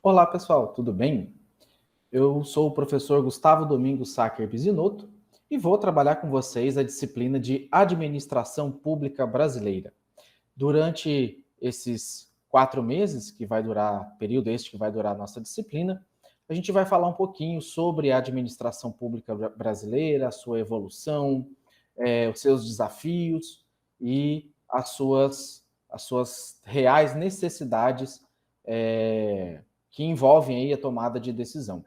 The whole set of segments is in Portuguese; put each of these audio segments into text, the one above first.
Olá, pessoal, tudo bem? Eu sou o professor Gustavo Domingos Sacker Bizinoto e vou trabalhar com vocês a disciplina de Administração Pública Brasileira. Durante esses 4 meses, período este que vai durar a nossa disciplina, a gente vai falar um pouquinho sobre a administração pública brasileira, a sua evolução, os seus desafios e as suas reais necessidades que envolvem aí a tomada de decisão.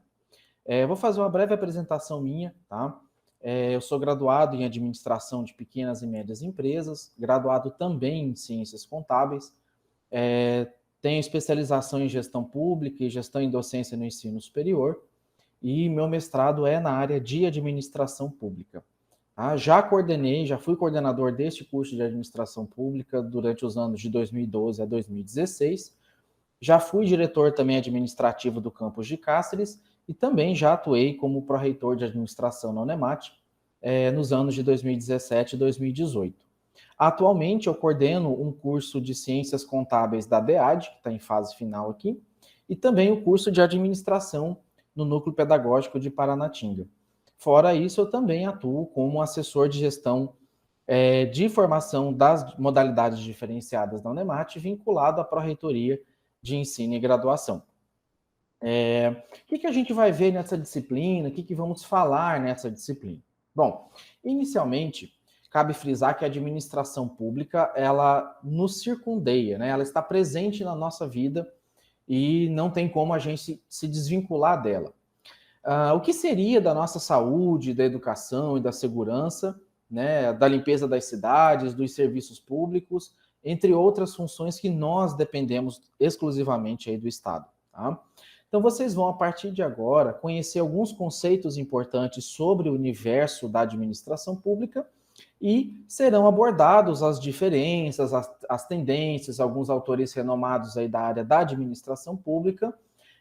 Vou fazer uma breve apresentação minha, tá? Eu sou graduado em Administração de Pequenas e Médias Empresas, graduado também em Ciências Contábeis, tenho especialização em Gestão Pública e Gestão em Docência no Ensino Superior, e meu mestrado é na área de Administração Pública. Tá? Já fui coordenador deste curso de Administração Pública durante os anos de 2012 a 2016, já fui diretor também administrativo do campus de Cáceres e também já atuei como pró-reitor de administração na Unemat nos anos de 2017 e 2018. Atualmente eu coordeno um curso de Ciências Contábeis da DEAD, que está em fase final aqui, e também o curso de Administração no Núcleo Pedagógico de Paranatinga. Fora isso, eu também atuo como assessor de gestão de formação das modalidades diferenciadas da Unemat, vinculado à pró-reitoria de ensino e graduação. O que a gente vai ver nessa disciplina? O que vamos falar nessa disciplina? Bom, inicialmente, cabe frisar que a administração pública, ela nos circundeia, né? Ela está presente na nossa vida e não tem como a gente se desvincular dela. O que seria da nossa saúde, da educação e da segurança, né, da limpeza das cidades, dos serviços públicos, entre outras funções que nós dependemos exclusivamente aí do Estado. Tá? Então, vocês vão, a partir de agora, conhecer alguns conceitos importantes sobre o universo da administração pública e serão abordados as diferenças, as tendências, alguns autores renomados aí da área da administração pública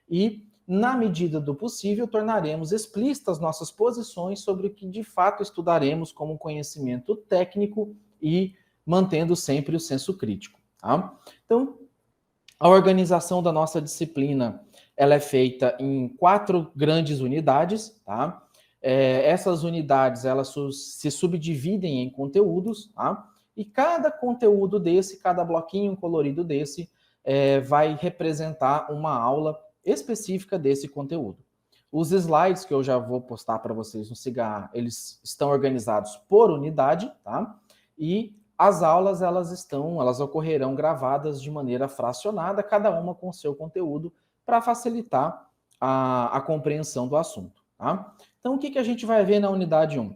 e, na medida do possível, tornaremos explícitas nossas posições sobre o que de fato estudaremos como conhecimento técnico e mantendo sempre o senso crítico. Tá? Então, a organização da nossa disciplina ela é feita em 4 grandes unidades. Tá? Essas unidades elas se subdividem em conteúdos, tá? E cada conteúdo desse, cada bloquinho colorido desse, vai representar uma aula específica desse conteúdo. Os slides que eu já vou postar para vocês no Cigar, eles estão organizados por unidade, tá? E as aulas, elas ocorrerão gravadas de maneira fracionada, cada uma com seu conteúdo, para facilitar a compreensão do assunto, tá? Então, o que a gente vai ver na unidade 1?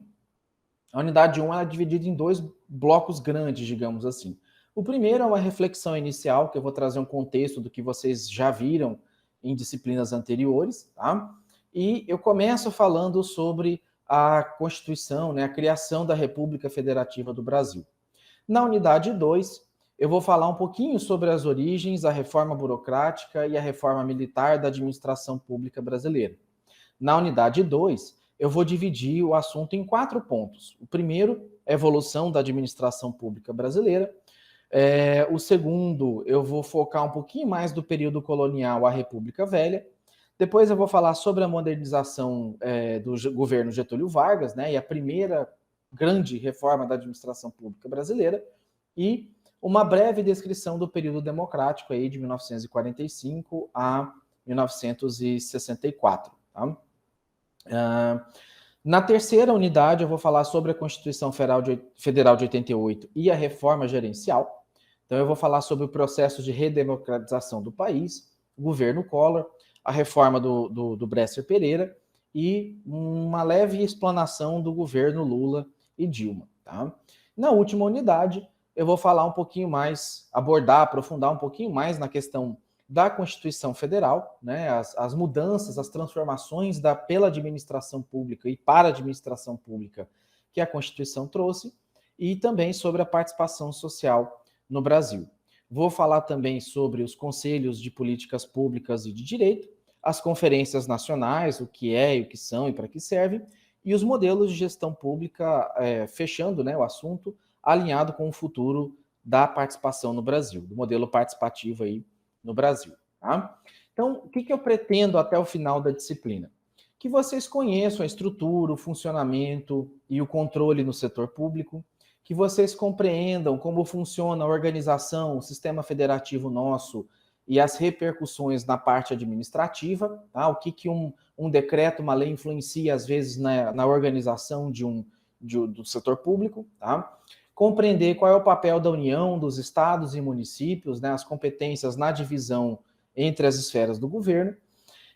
A unidade 1 é dividida em 2 blocos grandes, digamos assim. O primeiro é uma reflexão inicial, que eu vou trazer um contexto do que vocês já viram em disciplinas anteriores, tá? E eu começo falando sobre a Constituição, né, a criação da República Federativa do Brasil. Na unidade 2, eu vou falar um pouquinho sobre as origens, a reforma burocrática e a reforma militar da administração pública brasileira. Na unidade 2, eu vou dividir o assunto em 4 pontos. O primeiro, a evolução da administração pública brasileira. O segundo, eu vou focar um pouquinho mais do período colonial à República Velha. Depois eu vou falar sobre a modernização do governo Getúlio Vargas, né, e a primeira grande reforma da administração pública brasileira, e uma breve descrição do período democrático aí de 1945 a 1964. Tá? Na terceira unidade, eu vou falar sobre a Constituição Federal de 88 e a reforma gerencial. Então, eu vou falar sobre o processo de redemocratização do país, o governo Collor, a reforma do Bresser Pereira e uma leve explanação do governo Lula e Dilma. Tá? Na última unidade, eu vou falar um pouquinho mais, aprofundar um pouquinho mais na questão da Constituição Federal, né, as mudanças, as transformações pela administração pública e para a administração pública que a Constituição trouxe, e também sobre a participação social no Brasil. Vou falar também sobre os conselhos de políticas públicas e de direito, as conferências nacionais, o que é, o que são e para que servem, e os modelos de gestão pública, fechando, né, o assunto, alinhado com o futuro da participação no Brasil, do modelo participativo aí no Brasil. Tá? Então, o que eu pretendo até o final da disciplina? Que vocês conheçam a estrutura, o funcionamento e o controle no setor público, que vocês compreendam como funciona a organização, o sistema federativo nosso e as repercussões na parte administrativa, tá? O que um decreto, uma lei influencia, às vezes, na organização do setor público, tá? Compreender qual é o papel da União, dos estados e municípios, né? As competências na divisão entre as esferas do governo,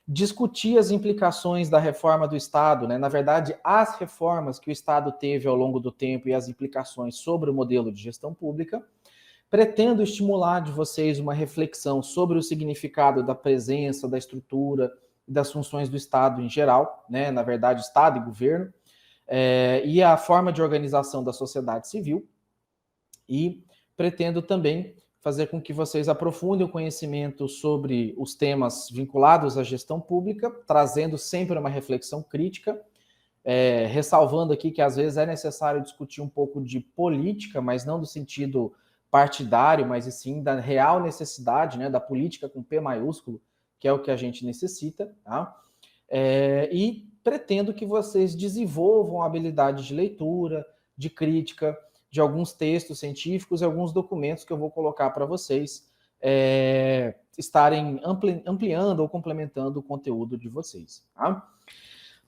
discutir as implicações da reforma do Estado, né? Na verdade, as reformas que o Estado teve ao longo do tempo e as implicações sobre o modelo de gestão pública. Pretendo estimular de vocês uma reflexão sobre o significado da presença, da estrutura e das funções do Estado em geral, né? Na verdade, Estado e governo, e a forma de organização da sociedade civil. E pretendo também fazer com que vocês aprofundem o conhecimento sobre os temas vinculados à gestão pública, trazendo sempre uma reflexão crítica, ressalvando aqui que às vezes é necessário discutir um pouco de política, mas não do sentido partidário, mas sim da real necessidade, né, da política com P maiúsculo, que é o que a gente necessita, tá? E pretendo que vocês desenvolvam a habilidade de leitura, de crítica, de alguns textos científicos e alguns documentos que eu vou colocar para vocês estarem ampliando ou complementando o conteúdo de vocês, tá?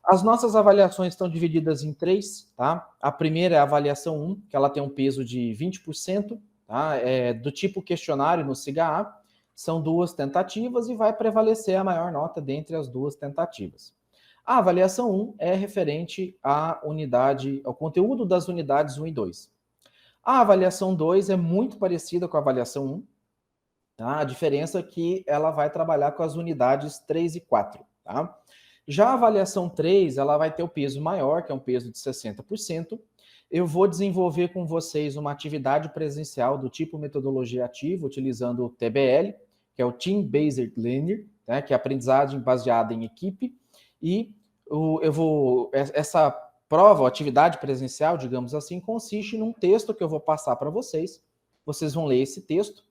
As nossas avaliações estão divididas em 3, tá? A primeira é a avaliação 1, que ela tem um peso de 20%, tá? Do tipo questionário no SIGA-A, são 2 tentativas e vai prevalecer a maior nota dentre as 2 tentativas. A avaliação 1 é referente à unidade, ao conteúdo das unidades 1 e 2. A avaliação 2 é muito parecida com a avaliação 1, tá? A diferença é que ela vai trabalhar com as unidades 3 e 4, tá? Já a avaliação 3, ela vai ter o peso maior, que é um peso de 60%. Eu vou desenvolver com vocês uma atividade presencial do tipo metodologia ativa, utilizando o TBL, que é o Team Based Learning, né, que é aprendizagem baseada em equipe. E essa prova, ou atividade presencial, digamos assim, consiste num texto que eu vou passar para vocês. Vocês vão ler esse texto.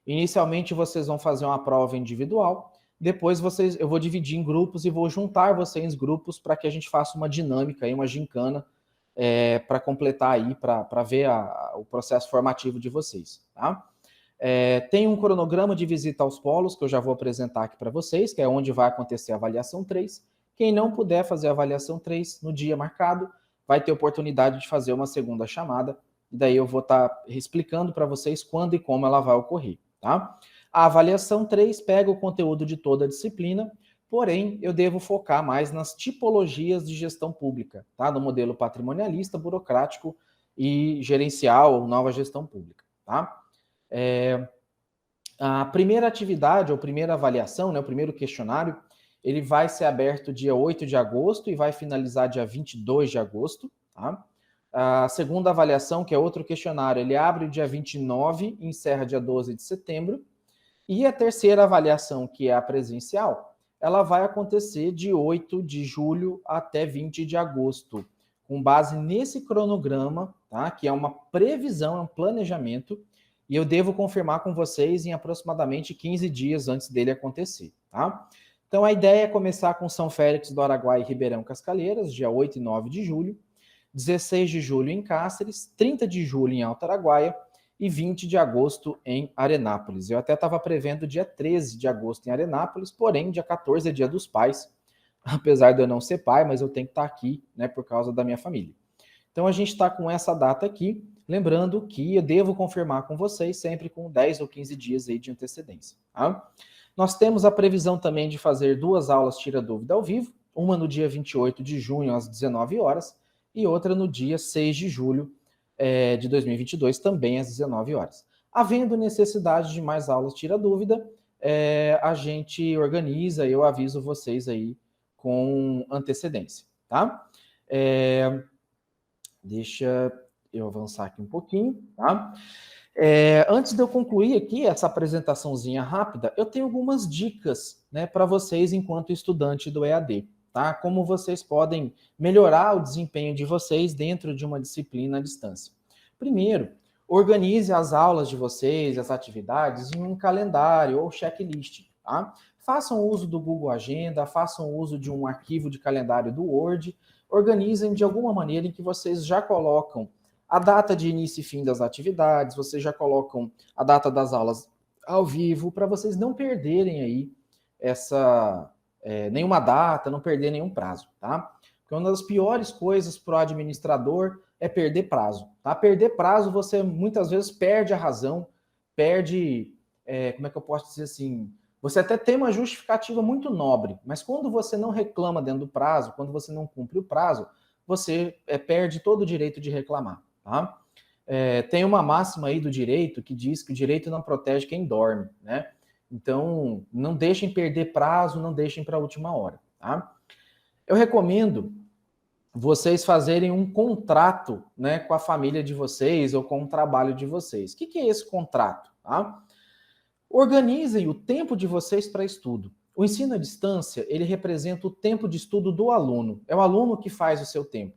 Inicialmente, vocês vão fazer uma prova individual. Depois eu vou dividir em grupos e vou juntar vocês em grupos para que a gente faça uma dinâmica, uma gincana, para completar aí, para ver o processo formativo de vocês, tá? Tem um cronograma de visita aos polos que eu já vou apresentar aqui para vocês, que é onde vai acontecer a avaliação 3. Quem não puder fazer a avaliação 3 no dia marcado, vai ter oportunidade de fazer uma segunda chamada, e daí eu vou estar explicando para vocês quando e como ela vai ocorrer, tá? A avaliação 3 pega o conteúdo de toda a disciplina, porém, eu devo focar mais nas tipologias de gestão pública, tá? No modelo patrimonialista, burocrático e gerencial, nova gestão pública, tá? A primeira atividade, ou primeira avaliação, né, o primeiro questionário, ele vai ser aberto dia 8 de agosto e vai finalizar dia 22 de agosto, tá? A segunda avaliação, que é outro questionário, ele abre o dia 29 e encerra dia 12 de setembro. E a terceira avaliação, que é a presencial, ela vai acontecer de 8 de julho até 20 de agosto, com base nesse cronograma, tá? Que é uma previsão, é um planejamento, e eu devo confirmar com vocês em aproximadamente 15 dias antes dele acontecer, tá? Então, a ideia é começar com São Félix do Araguaia e Ribeirão Cascalheiras, dia 8 e 9 de julho, 16 de julho em Cáceres, 30 de julho em Alto Araguaia e 20 de agosto em Arenápolis. Eu até estava prevendo dia 13 de agosto em Arenápolis, porém, dia 14 é dia dos pais, apesar de eu não ser pai, mas eu tenho que estar aqui, né, por causa da minha família. Então, a gente está com essa data aqui, lembrando que eu devo confirmar com vocês sempre com 10 ou 15 dias aí de antecedência, tá? Nós temos a previsão também de fazer 2 aulas tira-dúvida ao vivo, uma no dia 28 de junho às 19 horas e outra no dia 6 de julho de 2022, também às 19 horas. Havendo necessidade de mais aulas tira-dúvida, a gente organiza e eu aviso vocês aí com antecedência, tá? Deixa eu avançar aqui um pouquinho, tá? Antes de eu concluir aqui essa apresentaçãozinha rápida, eu tenho algumas dicas, né, para vocês enquanto estudante do EAD, tá? Como vocês podem melhorar o desempenho de vocês dentro de uma disciplina à distância. Primeiro, organize as aulas de vocês, as atividades, em um calendário ou checklist, tá? façam uso do Google Agenda, façam uso de um arquivo de calendário do Word, organizem de alguma maneira em que vocês já colocam a data de início e fim das atividades, vocês já colocam a data das aulas ao vivo, para vocês não perderem aí nenhuma data, não perder nenhum prazo, tá? Porque uma das piores coisas para o administrador é perder prazo, tá? Perder prazo, você muitas vezes perde a razão, perde, como é que eu posso dizer assim, você até tem uma justificativa muito nobre, mas quando você não reclama dentro do prazo, quando você não cumpre o prazo, você perde todo o direito de reclamar, tá? Tem uma máxima aí do direito que diz que o direito não protege quem dorme, né? Então, não deixem perder prazo, não deixem para a última hora, tá? Eu recomendo vocês fazerem um contrato, né, com a família de vocês ou com o trabalho de vocês. O que é esse contrato, tá? Organizem o tempo de vocês para estudo. O ensino à distância, ele representa o tempo de estudo do aluno. É o aluno que faz o seu tempo.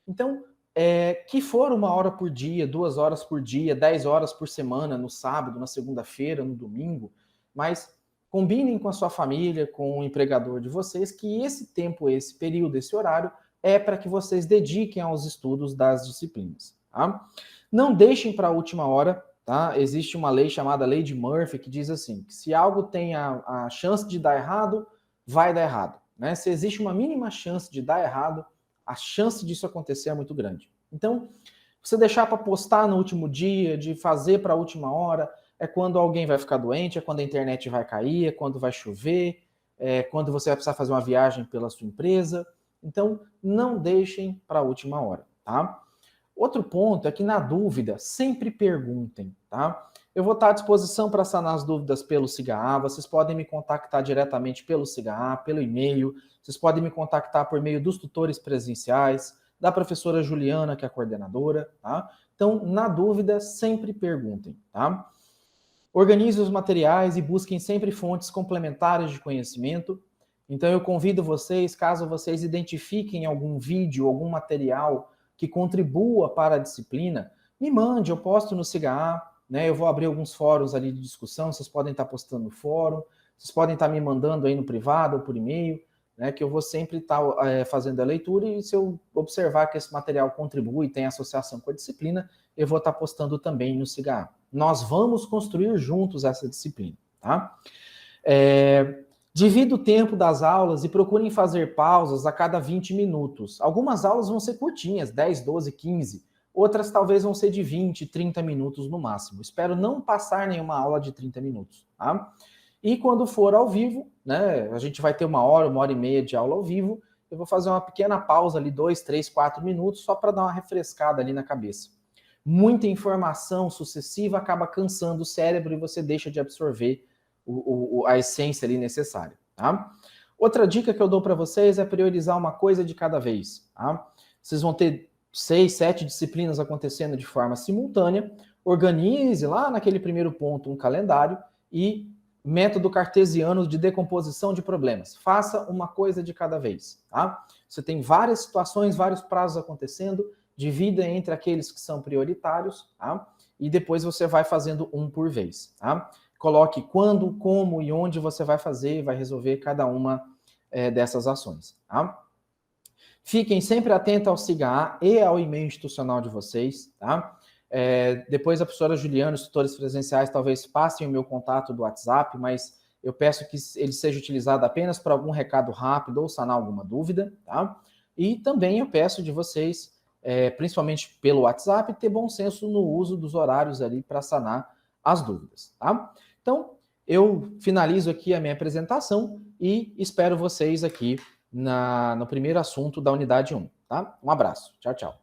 Então, que for 1 hora por dia, 2 horas por dia, 10 horas por semana, no sábado, na segunda-feira, no domingo, mas combinem com a sua família, com o empregador de vocês, que esse tempo, esse período, esse horário é para que vocês dediquem aos estudos das disciplinas. Tá? Não deixem para a última hora, tá? Existe uma lei chamada Lei de Murphy que diz assim, que se algo tem a chance de dar errado, vai dar errado. Né? Se existe uma mínima chance de dar errado, a chance disso acontecer é muito grande. Então, você deixar para postar no último dia, de fazer para a última hora, é quando alguém vai ficar doente, é quando a internet vai cair, é quando vai chover, é quando você vai precisar fazer uma viagem pela sua empresa. Então, não deixem para a última hora, tá? Outro ponto é que, na dúvida, sempre perguntem, tá? Eu vou estar à disposição para sanar as dúvidas pelo SIGA-A, vocês podem me contactar diretamente pelo SIGA-A, pelo e-mail, vocês podem me contactar por meio dos tutores presenciais, da professora Juliana, que é a coordenadora, tá? Então, na dúvida, sempre perguntem, tá? Organize os materiais e busquem sempre fontes complementares de conhecimento. Então, eu convido vocês, caso vocês identifiquem algum vídeo, algum material que contribua para a disciplina, me mande, eu posto no SIGA-A, né? Eu vou abrir alguns fóruns ali de discussão, vocês podem estar postando no fórum, vocês podem estar me mandando aí no privado ou por e-mail, né? Que eu vou sempre estar fazendo a leitura e se eu observar que esse material contribui, tem associação com a disciplina, eu vou estar postando também no SIGA-A. Nós vamos construir juntos essa disciplina, tá? Divida o tempo das aulas e procurem fazer pausas a cada 20 minutos. Algumas aulas vão ser curtinhas, 10, 12, 15. Outras talvez vão ser de 20, 30 minutos no máximo. Espero não passar nenhuma aula de 30 minutos, tá? E quando for ao vivo, né, a gente vai ter 1 hora e meia de aula ao vivo, eu vou fazer uma pequena pausa ali, 2, 3, 4 minutos, só para dar uma refrescada ali na cabeça. Muita informação sucessiva acaba cansando o cérebro e você deixa de absorver a essência ali necessária, tá? Outra dica que eu dou para vocês é priorizar uma coisa de cada vez, tá? Vocês vão ter 6, 7 disciplinas acontecendo de forma simultânea, organize lá naquele primeiro ponto um calendário e método cartesiano de decomposição de problemas. Faça uma coisa de cada vez, tá? Você tem várias situações, vários prazos acontecendo, divida entre aqueles que são prioritários, tá? E depois você vai fazendo um por vez, tá? Coloque quando, como e onde você vai fazer, vai resolver cada uma dessas ações, tá? Fiquem sempre atentos ao SIGA-A e ao e-mail institucional de vocês, tá? Depois a professora Juliana, os tutores presenciais, talvez passem o meu contato do WhatsApp, mas eu peço que ele seja utilizado apenas para algum recado rápido ou sanar alguma dúvida, tá? E também eu peço de vocês, principalmente pelo WhatsApp, ter bom senso no uso dos horários ali para sanar as dúvidas, tá? Então, eu finalizo aqui a minha apresentação e espero vocês aqui no primeiro assunto da unidade 1, tá? Um abraço. Tchau, tchau.